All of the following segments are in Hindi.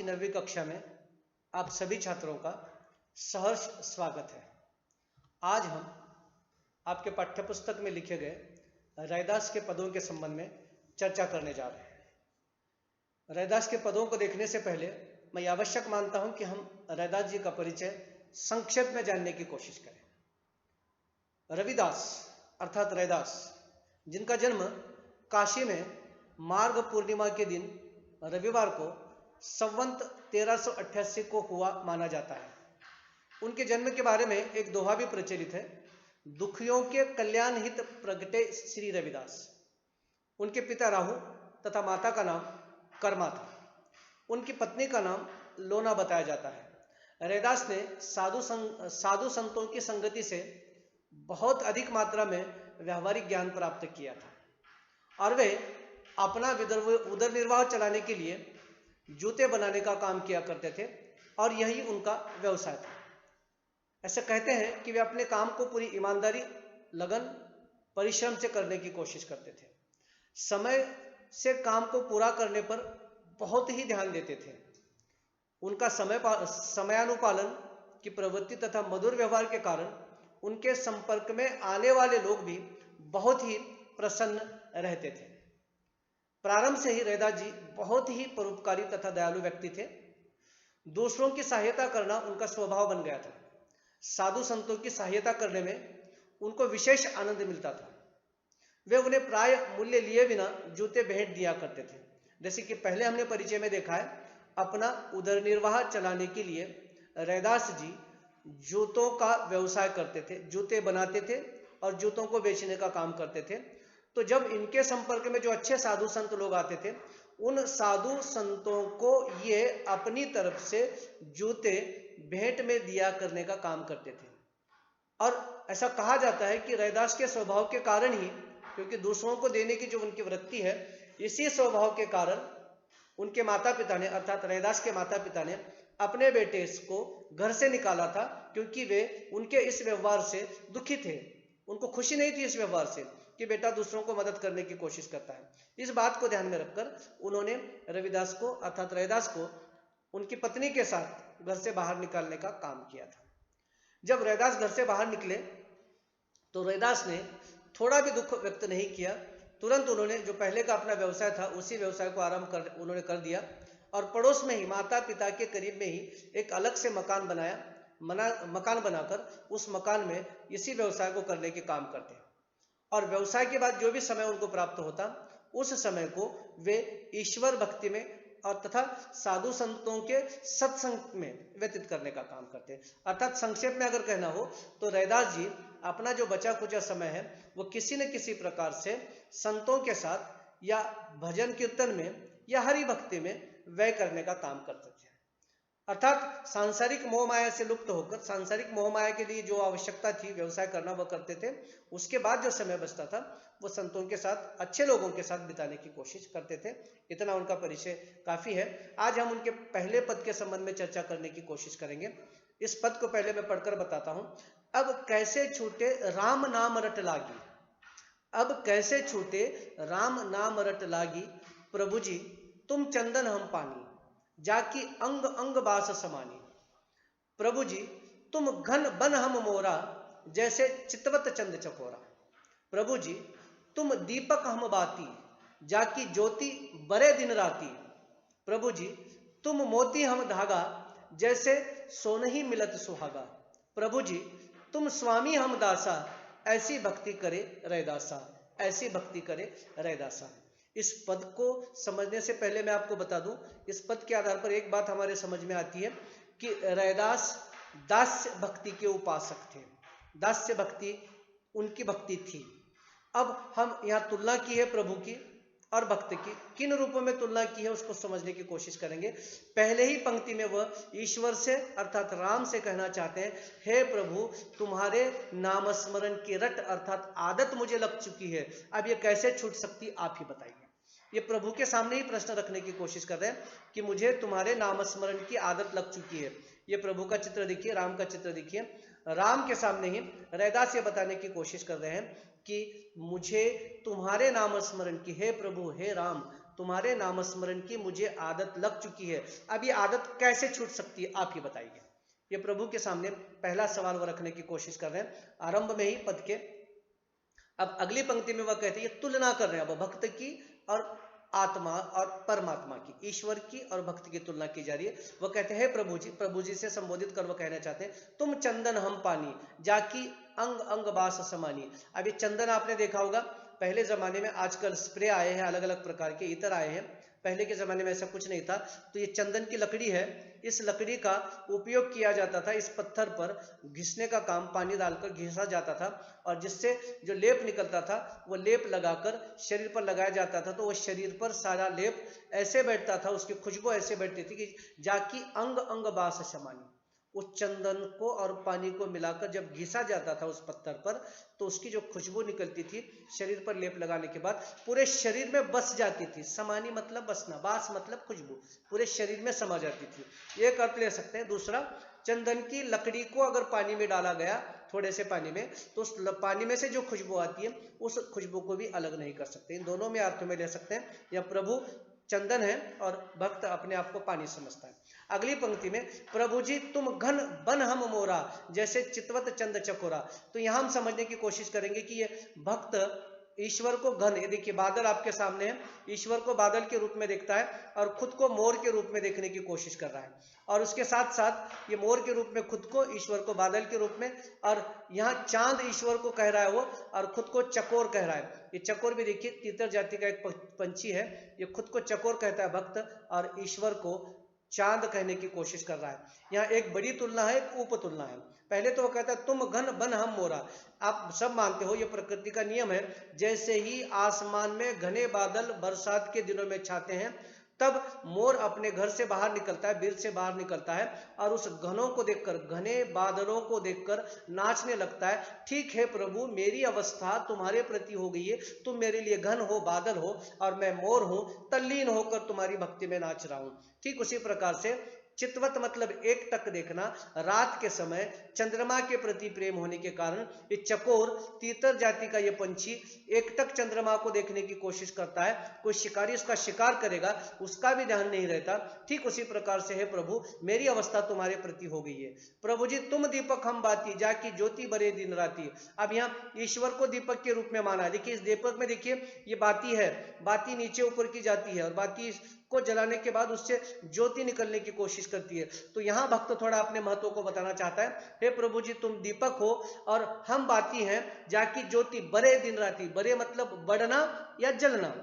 9वीं कक्षा में आप सभी छात्रों का सहर्ष स्वागत है। आज हम आपके पाठ्यपुस्तक में लिखे गए रैदास के पदों के संबंध में चर्चा करने जा रहे हैं। रैदास के पदों को देखने से पहले मैं आवश्यक मानता हूं कि हम रैदास जी का परिचय संक्षेप में जानने की कोशिश करें। रविदास अर्थात रैदास, जिनका जन्म काशी में मार्ग पूर्णिमा के दिन रविवार को संवत 1388 को हुआ माना जाता है। उनके जन्म के बारे में एक दोहा भी प्रचलित है, दुखियों के कल्याण हित प्रगटे श्री रविदास। उनके पिता राहु तथा माता का नाम कर्मा था। उनकी पत्नी का नाम लोना बताया जाता है। रैदास ने साधु संतों की संगति से बहुत अधिक मात्रा में व्यावहारिक ज्ञान प्राप्त किया था और वे अपना उदर निर्वाह चलाने के लिए जूते बनाने का काम किया करते थे और यही उनका व्यवसाय था। ऐसे कहते हैं कि वे अपने काम को पूरी ईमानदारी, लगन, परिश्रम से करने की कोशिश करते थे। समय से काम को पूरा करने पर बहुत ही ध्यान देते थे। उनका समयानुपालन की प्रवृत्ति तथा मधुर व्यवहार के कारण उनके संपर्क में आने वाले लोग भी बहुत ही प्रसन्न रहते थे। प्रारंभ से ही रैदास जी बहुत ही परोपकारी तथा दयालु व्यक्ति थे। दूसरों की सहायता करना उनका स्वभाव बन गया था। साधु संतों की सहायता करने में उनको विशेष आनंद मिलता था। वे उन्हें प्राय मूल्य लिए बिना जूते भेंट दिया करते थे। जैसे कि पहले हमने परिचय में देखा है, अपना उदर निर्वाह चलाने के लिए रैदास जी जूतों का व्यवसाय करते थे, जूते बनाते थे और जूतों को बेचने का काम करते थे। तो जब इनके संपर्क में जो अच्छे साधु संत लोग आते थे, उन साधु संतों को ये अपनी तरफ से जूते भेंट में दिया करने का काम करते थे। और ऐसा कहा जाता है कि रैदास के स्वभाव के कारण ही, क्योंकि दूसरों को देने की जो उनकी वृत्ति है, इसी स्वभाव के कारण उनके माता पिता ने अर्थात रैदास के माता पिता ने अपने बेटे को घर से निकाला था, क्योंकि वे उनके इस व्यवहार से दुखी थे। उनको खुशी नहीं थी इस व्यवहार से कि बेटा दूसरों को मदद करने की कोशिश करता है। इस बात को ध्यान में रखकर उन्होंने रविदास को अर्थात रैदास को उनकी पत्नी के साथ घर से बाहर निकालने का काम किया था। जब रैदास घर से बाहर निकले तो रैदास ने थोड़ा भी दुख व्यक्त नहीं किया। तुरंत उन्होंने जो पहले का अपना व्यवसाय था उसी व्यवसाय को उन्होंने कर दिया और पड़ोस में ही माता पिता के करीब में ही एक अलग से मकान बनाकर उस मकान में इसी व्यवसाय को करने के काम करते। और व्यवसाय के बाद जो भी समय उनको प्राप्त होता, उस समय को वे ईश्वर भक्ति में और तथा साधु संतों के सत्संग में व्यतीत करने का काम करते। अर्थात संक्षेप में अगर कहना हो तो रैदास जी अपना जो बचा कुचा समय है वो किसी न किसी प्रकार से संतों के साथ या भजन कीर्तन में या हरि भक्ति में व्यय करने का काम करते थे। अर्थात सांसारिक मोह माया से लुप्त होकर सांसारिक मोह माया के लिए जो आवश्यकता थी व्यवसाय करना वह करते थे। उसके बाद जो समय बचता था वो संतों के साथ, अच्छे लोगों के साथ बिताने की कोशिश करते थे। इतना उनका परिचय काफी है। आज हम उनके पहले पद के संबंध में चर्चा करने की कोशिश करेंगे। इस पद को पहले मैं पढ़कर बताता हूं। अब कैसे छूटे राम नाम रट लागी, अब कैसे छूटे राम नाम रट लागी, प्रभु जी तुम चंदन हम पानी, जाकी अंग अंग बास समानी। प्रभु जी तुम घन बन हम मोरा, जैसे चितवत चंद चकोरा। प्रभु जी तुम दीपक हम बाती, जाकी ज्योति बरे दिन राती। प्रभु जी तुम मोती हम धागा, जैसे सोनही मिलत सुहागा। प्रभु जी तुम स्वामी हम दासा, ऐसी भक्ति करे रैदासा, ऐसी भक्ति करे रैदासा। इस पद को समझने से पहले मैं आपको बता दूं, इस पद के आधार पर एक बात हमारे समझ में आती है कि रैदास दास्य भक्ति के उपासक थे। दास्य भक्ति उनकी भक्ति थी। अब हम यहाँ तुलना की है प्रभु की और भक्त की। किन रूपों में तुलना की है उसको समझने की कोशिश करेंगे। पहले ही पंक्ति में वह ईश्वर से अर्थात राम से कहना चाहते हैं, हे प्रभु तुम्हारे नाम स्मरण की रट अर्थात आदत मुझे लग चुकी है, अब ये कैसे छूट सकती आप ही बताइए। ये प्रभु के सामने ही प्रश्न रखने की कोशिश कर रहे हैं कि मुझे तुम्हारे नाम स्मरण की आदत लग चुकी है। ये प्रभु का चित्र देखिए, राम का चित्र देखिए। राम के सामने ही रैदास ये बताने की कोशिश कर रहे हैं कि मुझे तुम्हारे नाम स्मरण की, हे प्रभु हे राम तुम्हारे नामस्मरण की मुझे आदत लग चुकी है। अब ये आदत कैसे छूट सकती है, आप ही बताइए। ये प्रभु के सामने पहला सवाल वो रखने की कोशिश कर रहे हैं आरंभ में ही पद के। अब अगली पंक्ति में वह कहते हैं, तुलना कर रहे हैं अब भक्त की और आत्मा और परमात्मा की, ईश्वर की और भक्त की तुलना की जा रही है। वह कहते हैं, प्रभु जी से संबोधित कर वह कहना चाहते हैं, तुम चंदन हम पानी, जाकी अंग अंग बास समानी। अब ये चंदन आपने देखा होगा पहले जमाने में, आजकल स्प्रे आए हैं, अलग अलग प्रकार के इतर आए हैं, पहले के जमाने में ऐसा कुछ नहीं था। तो ये चंदन की लकड़ी है, इस लकड़ी का उपयोग किया जाता था, इस पत्थर पर घिसने का काम, पानी डालकर घिसा जाता था और जिससे जो लेप निकलता था वो लेप लगाकर शरीर पर लगाया जाता था। तो वो शरीर पर सारा लेप ऐसे बैठता था, उसकी खुशबू ऐसे बैठती थी कि जाकी अंग अंग बास समानी। उस चंदन को और पानी को मिलाकर जब घिसा जाता था उस पत्थर पर, तो उसकी जो खुशबू निकलती थी शरीर पर लेप लगाने के बाद पूरे शरीर में बस जाती थी। समानी मतलब बसना, बास मतलब खुशबू, पूरे शरीर में समा जाती थी। एक अर्थ ले सकते हैं। दूसरा, चंदन की लकड़ी को अगर पानी में डाला गया, थोड़े से पानी में, तो उस पानी में से जो खुशबू आती है उस खुशबू को भी अलग नहीं कर सकते। इन दोनों में अर्थ में ले सकते हैं। या प्रभु चंदन है और भक्त अपने आप को पानी समझता है। अगली पंक्ति में, प्रभु जी तुम घन बन हम मोरा, जैसे चितवत चंद चकोरा। तो यहां हम समझने की कोशिश करेंगे कि ये भक्त ईश्वर को घन, ये देखिए बादल आपके सामने है, ईश्वर को बादल के रूप में देखता है और खुद को मोर के रूप में देखने की कोशिश कर रहा है। और उसके साथ साथ ये मोर के रूप में खुद को, ईश्वर को बादल के रूप में, और यहाँ चांद ईश्वर को कह रहा है वो, और खुद को चकोर कह रहा है। ये चकोर भी देखिए तीतर जाति का एक पंछी है, ये खुद को चकोर कहता है भक्त, और ईश्वर को चांद कहने की कोशिश कर रहा है। यहाँ एक बड़ी तुलना है, एक उप तुलना है। पहले तो वो कहता है तुम घन बन हम मोरा। आप सब मानते हो ये प्रकृति का नियम है, जैसे ही आसमान में घने बादल बरसात के दिनों में छाते हैं, तब मोर अपने घर से बाहर निकलता है, बिल से बाहर निकलता है और उस घनों को देखकर, घने बादलों को देखकर नाचने लगता है। ठीक है प्रभु, मेरी अवस्था तुम्हारे प्रति हो गई है, तुम मेरे लिए घन हो, बादल हो, और मैं मोर हूं, तल्लीन होकर तुम्हारी भक्ति में नाच रहा हूं। ठीक उसी प्रकार से चितवत मतलब एक टक देखना, रात के समय चंद्रमा के प्रति प्रेम होने के कारण ये चकोर तीतर जाति का ये पंछी एक टक चंद्रमा को देखने की कोशिश करता है। कोई शिकारी उसका शिकार करेगा, उसका भी ध्यान नहीं रहता। ठीक उसी प्रकार से है प्रभु, मेरी अवस्था तुम्हारे प्रति हो गई है। प्रभु जी तुम दीपक हम बाती, जाकी ज्योति बरे दिन राती। अब यहाँ ईश्वर को दीपक के रूप में माना है। देखिए इस दीपक में देखिए ये बाती है, बाती नीचे ऊपर की जाती है और बाती को जलाने के बाद उससे ज्योति निकलने की कोशिश करती है। तो यहाँ भक्त थोड़ा अपने महत्व को बताना चाहता है, हे प्रभु जी तुम दीपक हो और हम बाती हैं, जाकी ज्योति बरे दिन राती। बरे मतलब बढ़ना या जलना,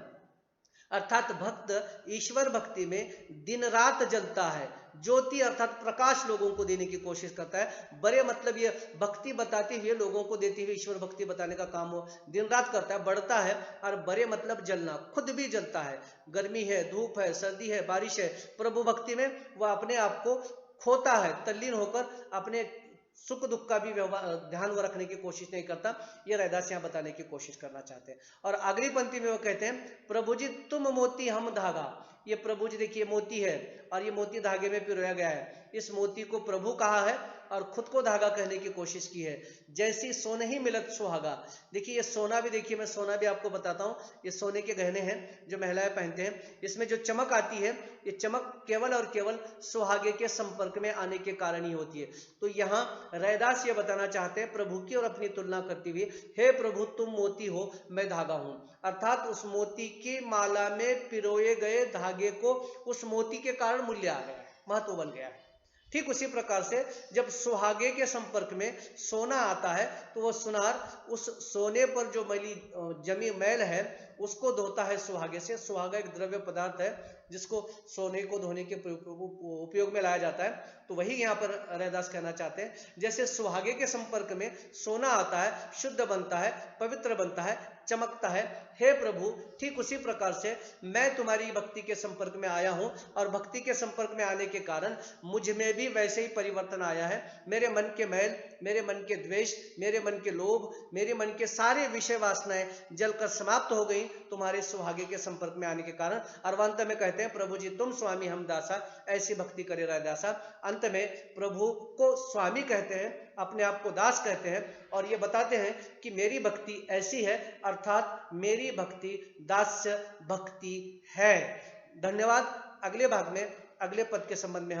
अर्थात भक्त ईश्वर भक्ति में दिन रात जलता है। ज्योति अर्थात प्रकाश लोगों को देने की कोशिश करता है। बड़े मतलब ये भक्ति बताते हुए, लोगों को देते हुए ईश्वर भक्ति बताने का काम वो दिन रात करता है, बढ़ता है। और बड़े मतलब जलना, खुद भी जलता है। गर्मी है, धूप है, सर्दी है, बारिश है, प्रभु भक्ति में वह अपने आप को खोता है, तल्लीन होकर अपने सुख दुख का भी ध्यान वो रखने की कोशिश नहीं करता। ये रैदास यहाँ बताने की कोशिश करना चाहते हैं। और अगली पंक्ति में वो कहते हैं, प्रभु जी तुम मोती हम धागा। ये प्रभु जी देखिए मोती है और ये मोती धागे में पिरोया गया है। इस मोती को प्रभु कहा है और खुद को धागा कहने की कोशिश की है। जैसी सोने ही मिलत सुहागा। देखिए ये सोना भी, देखिए मैं सोना भी आपको बताता हूँ, ये सोने के गहने हैं जो महिलाएं पहनते हैं। इसमें जो चमक आती है, ये चमक केवल और केवल सुहागे के संपर्क में आने के कारण ही होती है। तो यहाँ रैदास ये बताना चाहते हैं प्रभु की और अपनी तुलना करते हुए, हे प्रभु तुम मोती हो, मैं धागा हूं। अर्थात उस मोती की माला में पिरोए गए धागे को उस मोती के कारण मूल्य आ गया, महत्व बन गया है। ठीक उसी प्रकार से जब सुहागे के संपर्क में सोना आता है तो वह सुनार उस सोने पर जो जमी मैल है उसको धोता है सुहागे से। सुहागा एक द्रव्य पदार्थ है जिसको सोने को धोने के उपयोग में लाया जाता है। तो वही यहाँ पर रैदास कहना चाहते हैं, जैसे सुहागे के संपर्क में सोना आता है, शुद्ध बनता है, पवित्र बनता है, चमकता है, हे प्रभु ठीक उसी प्रकार से मैं तुम्हारी भक्ति के संपर्क में आया हूं और भक्ति के संपर्क में आने के कारण मुझ में भी वैसे ही परिवर्तन आया है। मेरे मन के मैल, मेरे मन के द्वेष, मेरे मन के लोभ, मेरे मन के सारे विषय वासनाएं जलकर समाप्त हो गई तुम्हारे सुहागे के संपर्क में आने के कारण। और अंत में कहते हैं, प्रभु जी तुम स्वामी हम दासा, ऐसी भक्ति करे रैदासा। अंत में प्रभु को स्वामी कहते हैं, अपने आप को दास कहते हैं और ये बताते हैं कि मेरी भक्ति ऐसी है, अर्थात मेरी भक्ति दास्य भक्ति है। धन्यवाद। अगले भाग में अगले पद के संबंध में हम